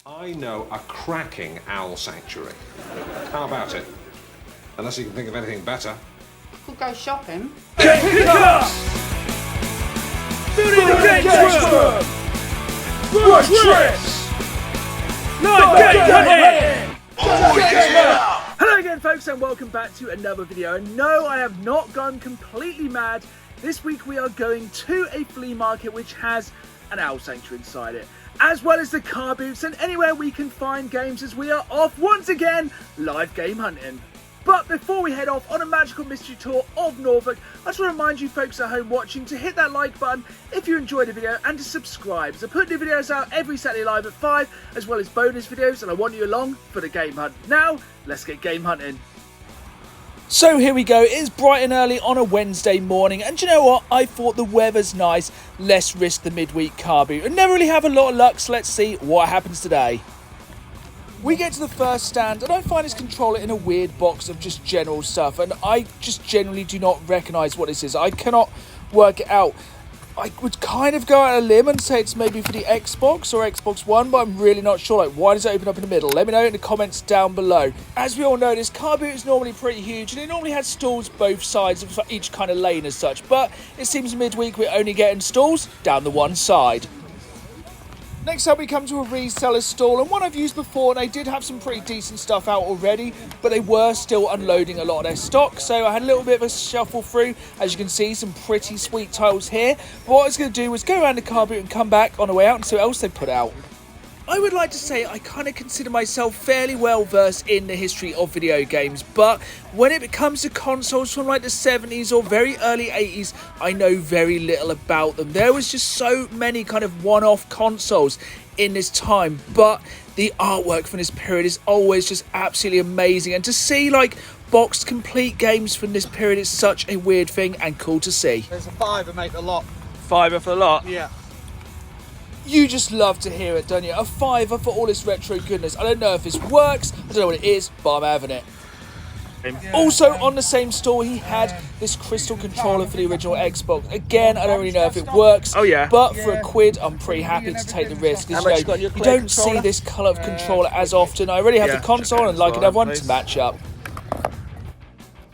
I know a cracking owl sanctuary. How about it? Unless you can think of anything better. Could go shopping. Pick us! Building the games room! Rush trips! Night game hunting! Oh yeah! Hello again folks and welcome back to another video. And no, I have not gone completely mad. This week we are going to a flea market which has an owl sanctuary inside it, as well as the car boots and anywhere we can find games, as we are off once again live game hunting. But before we head off on a magical mystery tour of Norfolk, I just want to remind you folks at home watching to hit that like button if you enjoyed the video and to subscribe. So I put new videos out every Saturday live at 5, as well as bonus videos, and I want you along for the game hunt. Now, let's get game hunting. So here we go, it's bright and early on a Wednesday morning, and do you know what, I thought the weather's nice, let's risk the midweek car boot, and never really have a lot of luck, so let's see what happens today. We get to the first stand, and I find this controller in a weird box of just general stuff, and I just generally do not recognise what this is. I cannot work it out. I would kind of go out on a limb and say it's maybe for the Xbox or Xbox One, but I'm really not sure. Like, why does it open up in the middle? Let me know in the comments down below. As we all know, this car boot is normally pretty huge, and it normally has stalls both sides of each kind of lane as such, but it seems midweek we're only getting stalls down the one side. Next up we come to a reseller stall, and one I've used before, and they did have some pretty decent stuff out already, but they were still unloading a lot of their stock, so I had a little bit of a shuffle through. As you can see, some pretty sweet tiles here. But what I was going to do was go around the car boot and come back on the way out and see what else they put out. I would like to say I kind of consider myself fairly well versed in the history of video games, but when it comes to consoles from like the 70s or very early 80s, I know very little about them. There was just so many kind of one-off consoles in this time, but the artwork from this period is always just absolutely amazing, and to see like boxed complete games from this period is such a weird thing and cool to see. There's a fiver, mate, a lot. Fiver for the lot? Yeah. You just love to hear it, don't you? A fiver for all this retro goodness. I don't know if this works, I don't know what it is, but I'm having it. Yeah. Also, on the same store, he had this crystal controller for the original Xbox. Again, I don't really know if it works. Oh, yeah. But for a quid, I'm pretty happy to take the risk. You don't see this colour of controller as often. I already have the console and like another one to match up.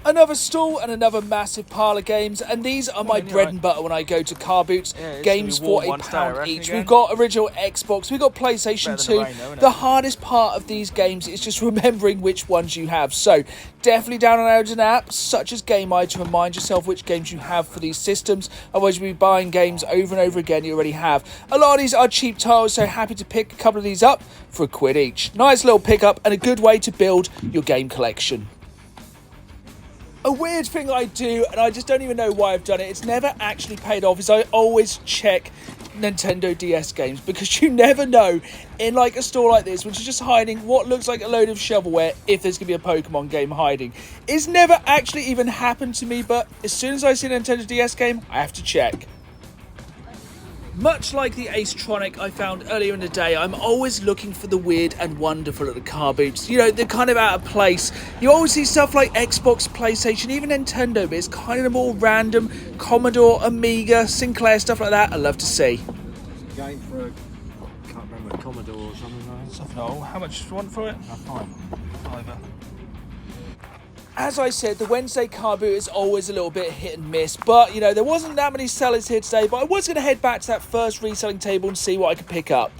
Another stall and another massive pile of games, and these are my bread and butter when I go to car boots. Games for £1 each. We've got original Xbox, we've got PlayStation 2. The hardest part of these games is just remembering which ones you have. So definitely download an app such as Game Eye to remind yourself which games you have for these systems. Otherwise you'll be buying games over and over again you already have. A lot of these are cheap tiles, so happy to pick a couple of these up for a quid each. Nice little pickup and a good way to build your game collection. A weird thing I do, and I just don't even know why I've done it, it's never actually paid off, is I always check Nintendo DS games, because you never know in like a store like this, which is just hiding what looks like a load of shovelware, if there's going to be a Pokemon game hiding. It's never actually even happened to me, but as soon as I see a Nintendo DS game, I have to check. Much like the Acetronic I found earlier in the day, I'm always looking for the weird and wonderful at the car boots. You know, they're kind of out of place. You always see stuff like Xbox, PlayStation, even Nintendo, but it's kind of more random. Commodore, Amiga, Sinclair, stuff like that, I love to see. Going for a, can't remember, a Commodore or something like that. Something, oh, how much do you want for it? Fiver. As I said, the Wednesday car boot is always a little bit hit and miss, but you know, there wasn't that many sellers here today, but I was going to head back to that first reselling table and see what I could pick up.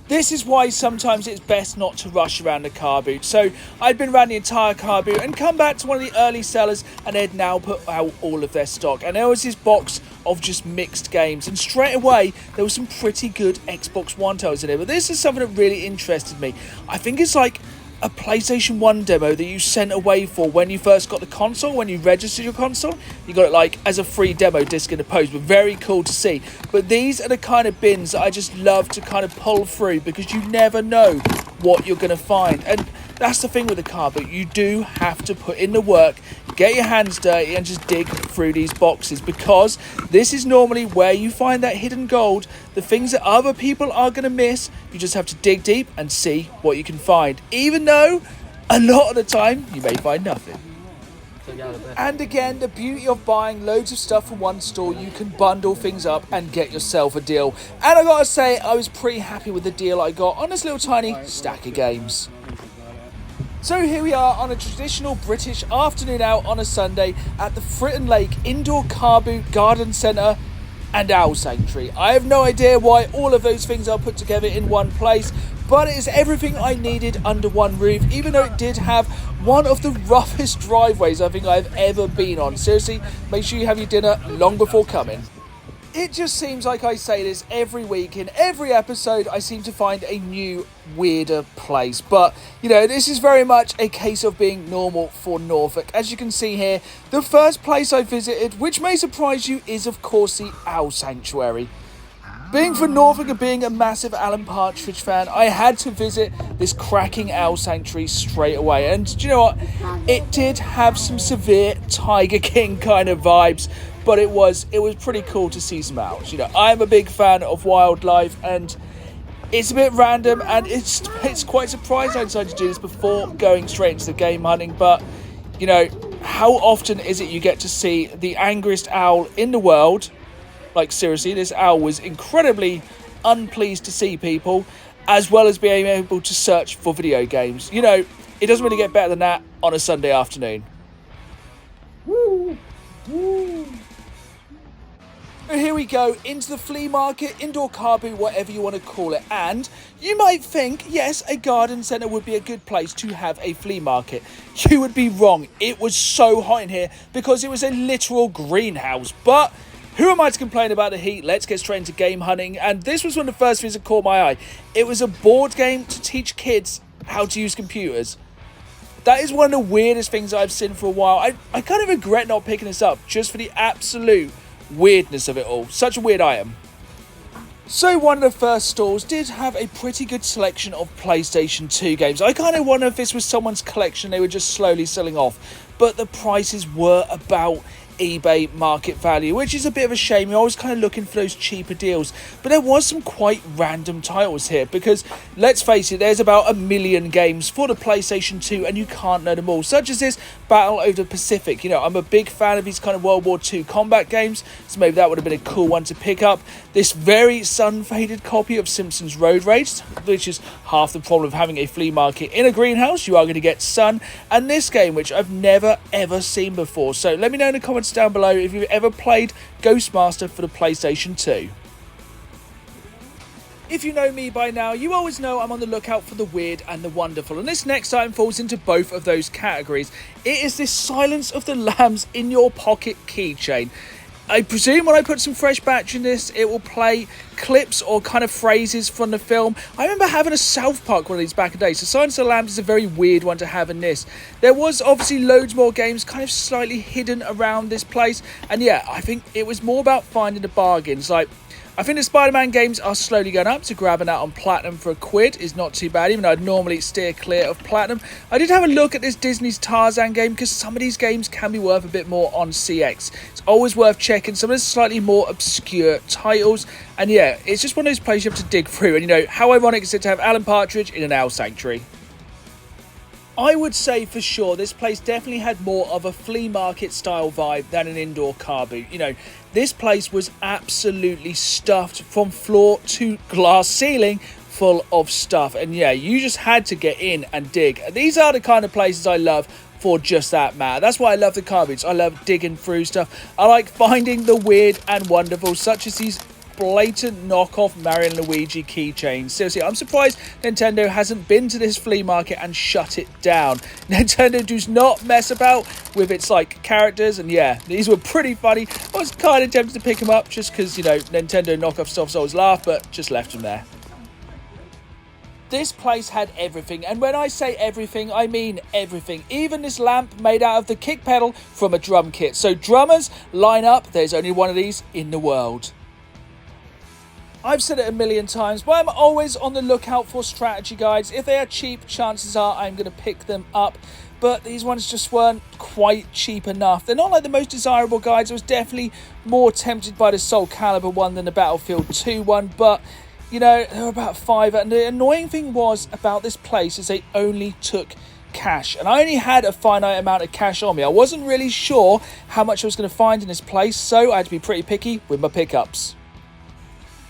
This is why sometimes it's best not to rush around the car boot. So I'd been around the entire car boot and come back to one of the early sellers, and they'd now put out all of their stock. And there was this box of just mixed games, and straight away there was some pretty good Xbox One titles in there. But this is something that really interested me. I think it's like a PlayStation 1 demo that you sent away for when you first got the console, when you registered your console. You got it like as a free demo disc in the post, but very cool to see. But these are the kind of bins that I just love to kind of pull through, because you never know what you're going to find. And that's the thing with the car boot, you do have to put in the work, get your hands dirty and just dig through these boxes, because this is normally where you find that hidden gold, the things that other people are going to miss. You just have to dig deep and see what you can find, even though a lot of the time you may find nothing. And again, the beauty of buying loads of stuff from one store, you can bundle things up and get yourself a deal. And I gotta say, I was pretty happy with the deal I got on this little tiny stack of games. So here we are on a traditional British afternoon out on a Sunday at the Fritton Lake Indoor Carboot Garden Centre and Owl Sanctuary. I have no idea why all of those things are put together in one place, but it is everything I needed under one roof, even though it did have one of the roughest driveways I think I've ever been on. Seriously, make sure you have your dinner long before coming. It just seems like I say this every week. In every episode, I seem to find a new, weirder place. But, you know, this is very much a case of being normal for Norfolk. As you can see here, the first place I visited, which may surprise you, is of course the Owl Sanctuary. Being from Norfolk and being a massive Alan Partridge fan, I had to visit this cracking Owl Sanctuary straight away. And do you know what? It did have some severe Tiger King kind of vibes. But it was pretty cool to see some owls. You know, I'm a big fan of wildlife, and it's a bit random, and it's quite surprising I decided to do this before going straight into the game hunting. But, you know, how often is it you get to see the angriest owl in the world? Like, seriously, this owl was incredibly unpleased to see people, as well as being able to search for video games. You know, it doesn't really get better than that on a Sunday afternoon. Woo! Woo! Here we go into the flea market, indoor carboot, whatever you want to call it. And you might think, yes, a garden centre would be a good place to have a flea market. You would be wrong. It was so hot in here because it was a literal greenhouse. But who am I to complain about the heat? Let's get straight into game hunting. And this was one of the first things that caught my eye. It was a board game to teach kids how to use computers. That is one of the weirdest things I've seen for a while. I kind of regret not picking this up just for the absolute weirdness of it all. Such a weird item. So one of the first stalls did have a pretty good selection of PlayStation 2 games. I kind of wonder if this was someone's collection they were just slowly selling off. But the prices were about eBay market value, which is a bit of a shame. You're always kind of looking for those cheaper deals, but there was some quite random titles here because let's face it, there's about 1 million games for the PlayStation 2 and you can't know them all, such as this Battle Over the Pacific. You know, I'm a big fan of these kind of World War II combat games, so maybe that would have been a cool one to pick up. This very sun-faded copy of Simpsons Road Rage, which is half the problem of having a flea market in a greenhouse. You are going to get sun. And this game, which I've never ever seen before, so let me know in the comments down below if you've ever played Ghostmaster for the PlayStation 2. If you know me by now, you always know I'm on the lookout for the weird and the wonderful, and this next item falls into both of those categories. It is this Silence of the Lambs in your pocket keychain. I presume when I put some fresh batch in this, it will play clips or kind of phrases from the film. I remember having a South Park one of these back in the day, so Silence of the Lambs is a very weird one to have in this. There was obviously loads more games kind of slightly hidden around this place, and yeah, I think it was more about finding the bargains. Like, I think the Spider-Man games are slowly going up, so grabbing that on Platinum for £1 is not too bad, even though I'd normally steer clear of Platinum. I did have a look at this Disney's Tarzan game, because some of these games can be worth a bit more on CX. It's always worth checking some of the slightly more obscure titles, and yeah, it's just one of those places you have to dig through, and you know, how ironic is it to have Alan Partridge in an owl sanctuary? I would say for sure this place definitely had more of a flea market style vibe than an indoor car boot. You know, this place was absolutely stuffed from floor to glass ceiling full of stuff. And yeah, you just had to get in and dig. These are the kind of places I love for just that matter. That's why I love the car boots. I love digging through stuff. I like finding the weird and wonderful, such as these blatant knockoff Mario and Luigi keychains. Seriously, I'm surprised Nintendo hasn't been to this flea market and shut it down. Nintendo does not mess about with its like characters, and yeah, these were pretty funny. I was kind of tempted to pick them up just because, you know, Nintendo knockoff stuff's always laugh, but just left them there. This place had everything, and when I say everything, I mean everything. Even this lamp made out of the kick pedal from a drum kit. So drummers, line up, there's only one of these in the world. I've said it a million times, but I'm always on the lookout for strategy guides. If they are cheap, chances are I'm going to pick them up. But these ones just weren't quite cheap enough. They're not like the most desirable guides. I was definitely more tempted by the Soul Calibur one than the Battlefield 2 one. But, you know, they were about £5. And the annoying thing was about this place is they only took cash, and I only had a finite amount of cash on me. I wasn't really sure how much I was going to find in this place, so I had to be pretty picky with my pickups.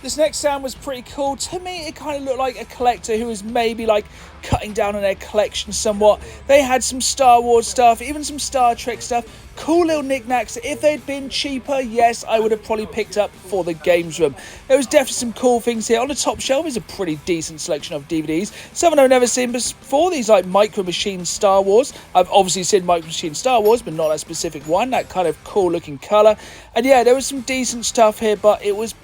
This next sound was pretty cool. To me, it kind of looked like a collector who was maybe like cutting down on their collection somewhat. They had some Star Wars stuff, even some Star Trek stuff. Cool little knickknacks. If they'd been cheaper, yes, I would have probably picked up for the games room. There was definitely some cool things here. On the top shelf is a pretty decent selection of DVDs. Something I've never seen before, these like Micro Machine Star Wars. I've obviously seen Micro Machine Star Wars, but not that specific one. That kind of cool looking colour. And yeah, there was some decent stuff here, but it was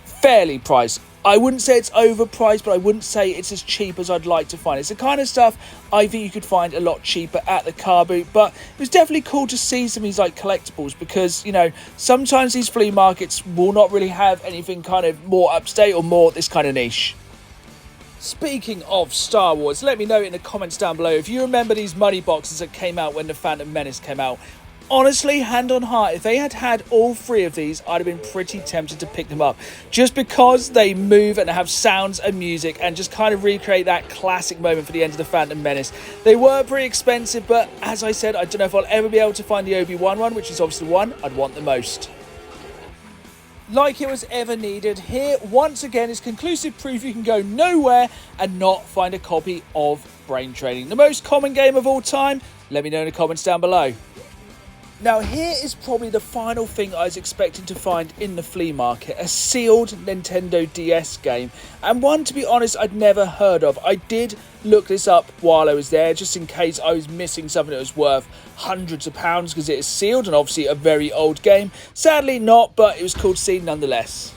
fairly priced. I wouldn't say it's overpriced, but I wouldn't say it's as cheap as I'd like to find. It's the kind of stuff I think you could find a lot cheaper at the Carboot, but it was definitely cool to see some of these like collectibles because, you know, sometimes these flea markets will not really have anything kind of more upstate or more this kind of niche. Speaking of Star Wars, let me know in the comments down below if you remember these money boxes that came out when The Phantom Menace came out. Honestly, hand on heart, if they had had all three of these, I'd have been pretty tempted to pick them up. Just because they move and have sounds and music and just kind of recreate that classic moment for the end of The Phantom Menace. They were pretty expensive, but as I said, I don't know if I'll ever be able to find the Obi-Wan one, which is obviously the one I'd want the most. Like it was ever needed, here once again is conclusive proof you can go nowhere and not find a copy of Brain Training. The most common game of all time? Let me know in the comments down below. Now here is probably the final thing I was expecting to find in the flea market, a sealed Nintendo DS game, and one, to be honest, I'd never heard of. I did look this up while I was there, just in case I was missing something that was worth hundreds of pounds because it is sealed and obviously a very old game. Sadly not, but it was cool to see nonetheless.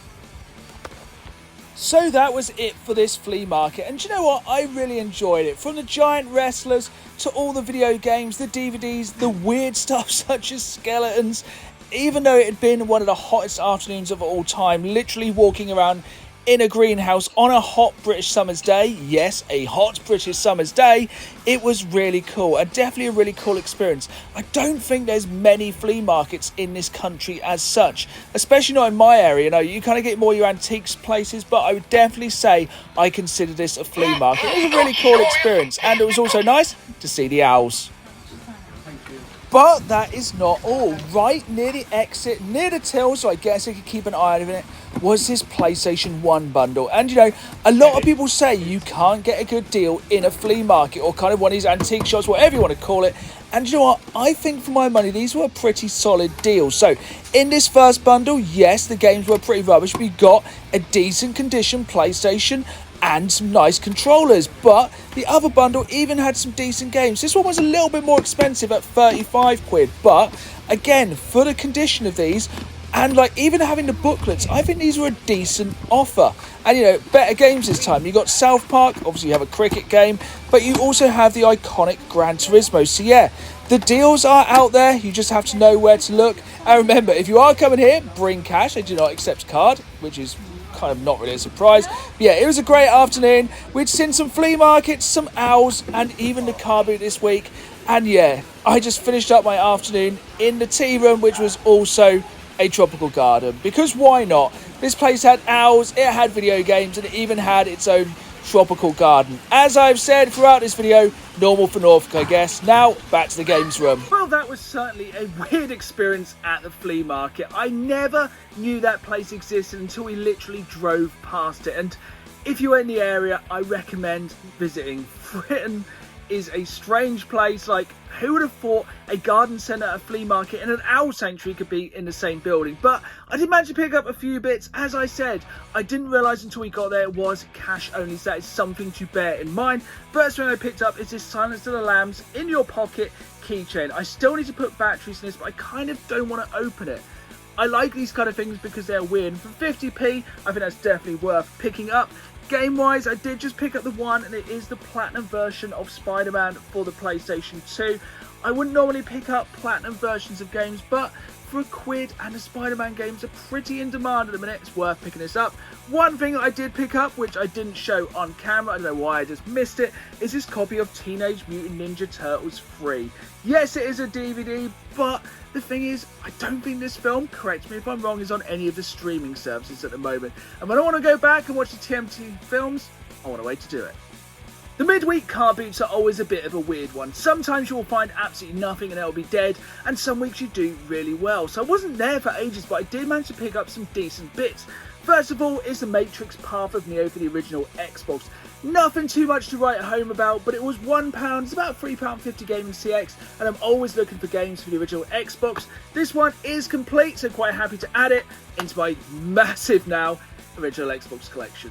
So that was it for this flea market, and do you know what, I really enjoyed it. From the giant wrestlers to all the video games, the DVDs, the weird stuff such as skeletons, even though it had been one of the hottest afternoons of all time, literally walking around in a greenhouse on a hot British summer's day. Yes, a hot British summer's day. It was really cool, and definitely a really cool experience. I don't think there's many flea markets in this country as such, especially not in my area. You know, you kind of get more your antiques places, but I would definitely say I consider this a flea market. It was a really cool experience, and it was also nice to see the owls. But that is not all. Right near the exit, near the till, so I guess I could keep an eye on it, was this PlayStation 1 bundle. And you know, a lot of people say you can't get a good deal in a flea market or kind of one of these antique shops, whatever you want to call it. And you know what? I think for my money, these were pretty solid deals. So in this first bundle, yes, the games were pretty rubbish. We got a decent condition PlayStation and some nice controllers, but the other bundle even had some decent games. This one was a little bit more expensive at 35 quid, but again, for the condition of these and like even having the booklets, I think these were a decent offer. And you know, better games this time. You got South Park, obviously you have a cricket game, but you also have the iconic Gran Turismo. So yeah, the deals are out there, you just have to know where to look. And remember, if you are coming here, bring cash. I do not accept card, which is kind of not really a surprise. But yeah, it was a great afternoon. We'd seen some flea markets, some owls, and even the Carboot this week. And yeah, I just finished up my afternoon in the tea room, which was also a tropical garden, because why not? This place had owls, it had video games, and it even had its own tropical garden. As I've said throughout this video, normal for Norfolk, I guess. Now, back to the games room. Well, that was certainly a weird experience at the flea market. I never knew that place existed until we literally drove past it. And if you're in the area, I recommend visiting. Britain is a strange place. Like, who would have thought a garden centre, a flea market and an owl sanctuary could be in the same building? But I did manage to pick up a few bits. As I said, I didn't realise until we got there it was cash only, so that is something to bear in mind. First thing I picked up is this Silence of the Lambs in your pocket keychain. I still need to put batteries in this, but I kind of don't want to open it. I like these kind of things because they're weird. And for 50p, I think that's definitely worth picking up. Game-wise, I did just pick up the one, and it is the Platinum version of Spider-Man for the PlayStation 2. I wouldn't normally pick up Platinum versions of games, but for £1 and the Spider-Man games are pretty in demand at the minute, it's worth picking this up. One thing that I did pick up, which I didn't show on camera, I don't know why I just missed it, is this copy of Teenage Mutant Ninja Turtles 3. Yes, it is a DVD, but the thing is, I don't think this film, correct me if I'm wrong, is on any of the streaming services at the moment. And when I want to go back and watch the TMT films, I want to wait to do it. The midweek car boots are always a bit of a weird one. Sometimes you'll find absolutely nothing and it'll be dead, and some weeks you do really well. So I wasn't there for ages, but I did manage to pick up some decent bits. First of all is the Matrix Path of Neo for the original Xbox. Nothing too much to write home about, but it was £1, it's about £3.50 game in CX, and I'm always looking for games for the original Xbox. This one is complete, so quite happy to add it into my massive now original Xbox collection.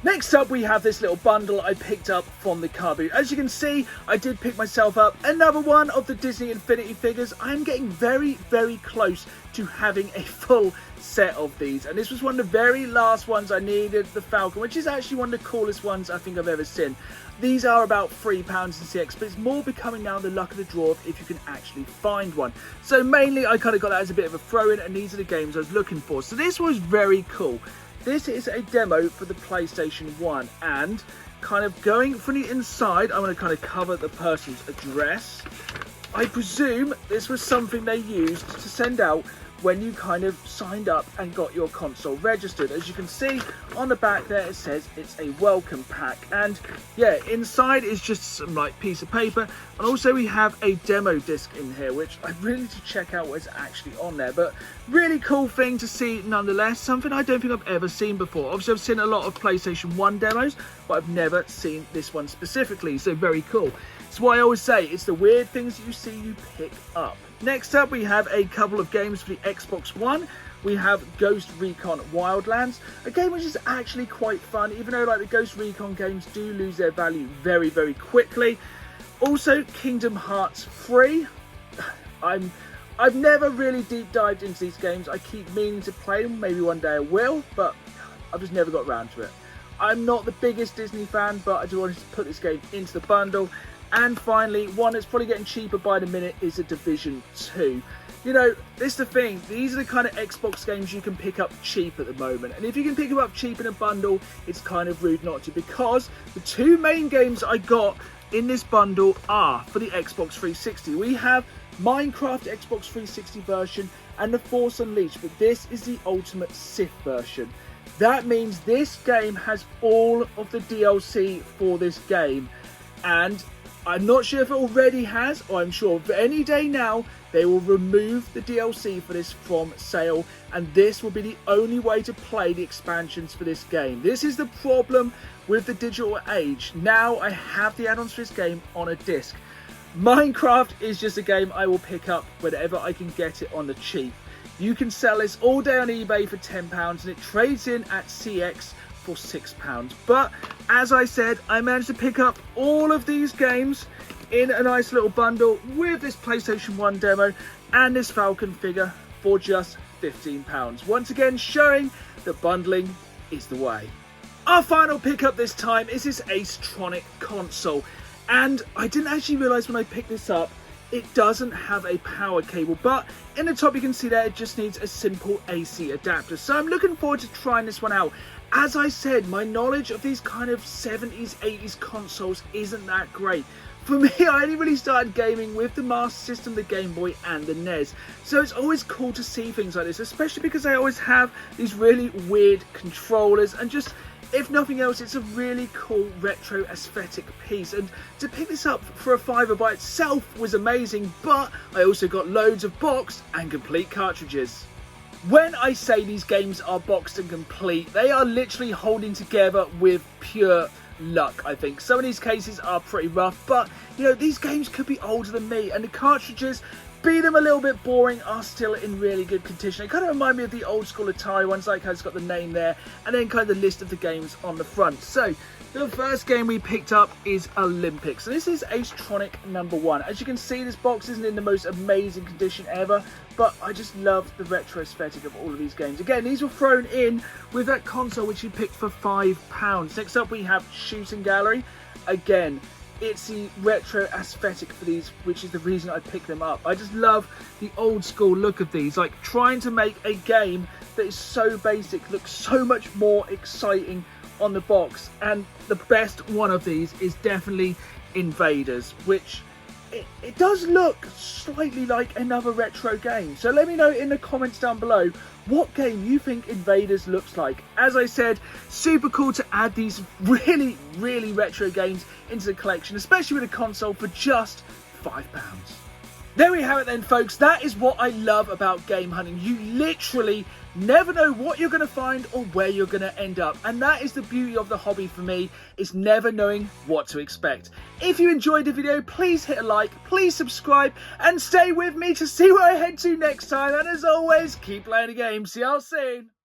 Next up, we have this little bundle I picked up from the Carboot. As you can see, I did pick myself up another one of the Disney Infinity figures. I'm getting very, very close to having a full set of these. And this was one of the very last ones I needed, the Falcon, which is actually one of the coolest ones I think I've ever seen. These are about £3 in CX, but it's more becoming now the luck of the draw if you can actually find one. So mainly, I kind of got that as a bit of a throw-in, and these are the games I was looking for. So this was very cool. This is a demo for the PlayStation 1, and kind of going from the inside, I'm going to kind of cover the person's address. I presume this was something they used to send out when you kind of signed up and got your console registered. As you can see on the back there, it says it's a welcome pack, and yeah, inside is just some like piece of paper, and also we have a demo disc in here, which I really need to check out what's actually on there. But really cool thing to see nonetheless, something I don't think I've ever seen before. Obviously I've seen a lot of PlayStation 1 demos, but I've never seen this one specifically, so very cool. It's why I always say it's the weird things that you see you pick up. Next up, we have a couple of games for the Xbox One. We have Ghost Recon Wildlands, a game which is actually quite fun, even though like the Ghost Recon games do lose their value very, very quickly. Also, Kingdom Hearts 3. I've never really deep dived into these games. I keep meaning to play them, maybe one day I will, but I've just never got around to it. I'm not the biggest Disney fan, but I do want to put this game into the bundle. And finally, one that's probably getting cheaper by the minute is The Division 2. You know, this is the thing, these are the kind of Xbox games you can pick up cheap at the moment. And if you can pick them up cheap in a bundle, it's kind of rude not to, because the two main games I got in this bundle are for the Xbox 360. We have Minecraft Xbox 360 version and The Force Unleashed, but this is the Ultimate Sith version. That means this game has all of the DLC for this game, and I'm not sure if it already has, or I'm sure any day now they will remove the DLC for this from sale, and this will be the only way to play the expansions for this game. This is the problem with the digital age. Now I have the add-ons for this game on a disc. Minecraft is just a game I will pick up whenever I can get it on the cheap. You can sell this all day on eBay for £10, and it trades in at CX for £6. But as I said, I managed to pick up all of these games in a nice little bundle with this PlayStation 1 demo and this Falcon figure for just £15. Once again, showing that bundling is the way. Our final pickup this time is this Acetronic console, and I didn't actually realise when I picked this up it doesn't have a power cable, but in the top you can see there it just needs a simple AC adapter. So I'm looking forward to trying this one out. As I said, my knowledge of these kind of 70s, 80s consoles isn't that great. For me, I only really started gaming with the Master System, the Game Boy and the NES. So it's always cool to see things like this, especially because I always have these really weird controllers, and just, if nothing else, it's a really cool retro aesthetic piece. And to pick this up for a £5 by itself was amazing, but I also got loads of boxed and complete cartridges. When I say these games are boxed and complete, they are literally holding together with pure luck, I think. Some of these cases are pretty rough, but you know, these games could be older than me, and the cartridges, be them a little bit boring, are still in really good condition. It kind of remind me of the old school Atari ones, like how it's got the name there and then kind of the list of the games on the front. So the first game we picked up is Olympics, and this is Acetronic #1. As you can see, this box isn't in the most amazing condition ever, but I just love the retro aesthetic of all of these games. Again, these were thrown in with that console which you picked for £5. Next up we have Shooting Gallery. Again, it's the retro aesthetic for these, which is the reason I picked them up. I just love the old school look of these, like trying to make a game that is so basic look so much more exciting on the box. And the best one of these is definitely Invaders, which it does look slightly like another retro game. So let me know in the comments down below what game you think Invaders looks like. As I said, super cool to add these really, really retro games into the collection, especially with a console for just £5. There we have it then, folks. That is what I love about game hunting. You literally never know what you're going to find or where you're going to end up. And that is the beauty of the hobby for me, is never knowing what to expect. If you enjoyed the video, please hit a like, please subscribe, and stay with me to see where I head to next time. And as always, keep playing the game. See y'all soon.